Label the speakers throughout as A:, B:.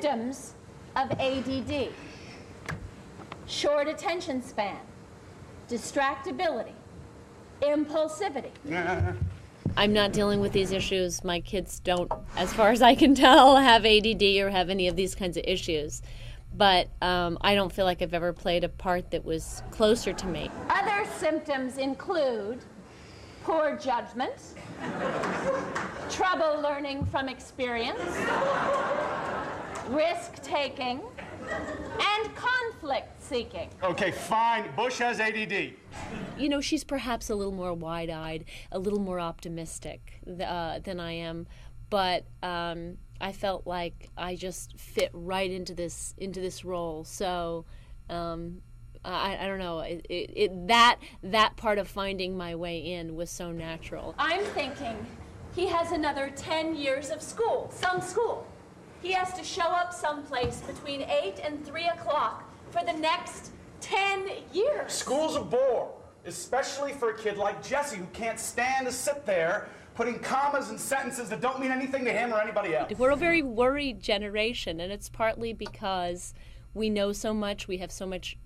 A: Symptoms of ADD: short attention span, distractibility, impulsivity.
B: I'm not dealing with these issues. My kids don't, as far as I can tell, have ADD or have any of these kinds of issues. But I don't feel like I've ever played a part that was closer to me.
A: Other symptoms include poor judgment, trouble learning from experience, risk-taking, and conflict-seeking.
C: Okay, fine. Bush has ADD.
B: You know, she's perhaps a little more wide-eyed, a little more optimistic than I am, but I felt like I just fit right into this role. So I don't know. That part of finding my way in was so natural.
A: I'm thinking he has another 10 years of school, some school. He has to show up someplace between 8 and 3 o'clock for the next 10 years.
C: School's a bore, especially for a kid like Jesse who can't stand to sit there putting commas in sentences that don't mean anything to him or anybody else.
B: We're a very worried generation, and it's partly because we know so much, we have so much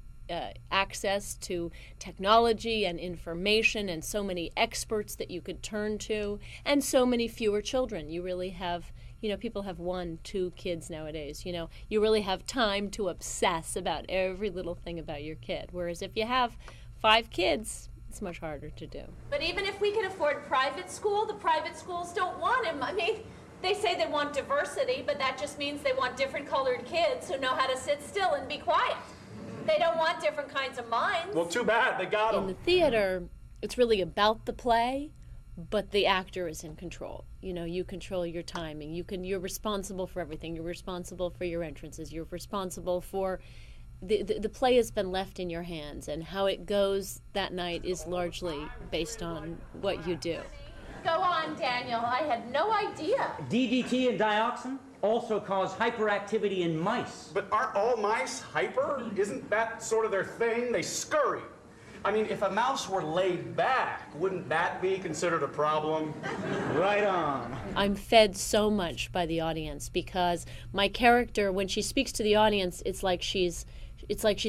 B: access to technology and information and so many experts that you could turn to, and so many fewer children. You really have, people have 1, 2 kids nowadays. You really have time to obsess about every little thing about your kid. Whereas if you have 5 kids, it's much harder to do.
A: But even if we can afford private school, the private schools don't want him. I mean, they say they want diversity, but that just means they want different colored kids who know how to sit still and be quiet. They don't want different kinds of minds.
C: Well, too bad. They got him.
B: In the theater, it's really about the play, but the actor is in control. You control your timing. You're responsible for everything. You're responsible for your entrances. You're responsible for the play has been left in your hands, and how it goes that night is largely based on what you do.
A: Go on, Daniel. I had no idea.
D: DDT and dioxin also cause hyperactivity in mice.
C: But aren't all mice hyper? Isn't that sort of their thing? They scurry. I mean, if a mouse were laid back, wouldn't that be considered a problem?
D: Right on.
B: I'm fed so much by the audience because my character, when she speaks to the audience, it's like she's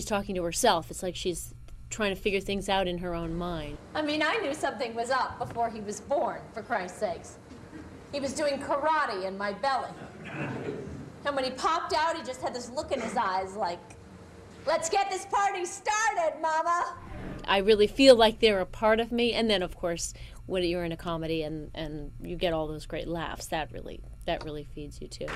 B: talking to herself. It's like she's trying to figure things out in her own mind.
A: I mean, I knew something was up before he was born, for Christ's sakes. He was doing karate in my belly. And when he popped out, he just had this look in his eyes like, "Let's get this party started, Mama."
B: I really feel like they're a part of me. And then, of course, when you're in a comedy and you get all those great laughs, that really feeds you too.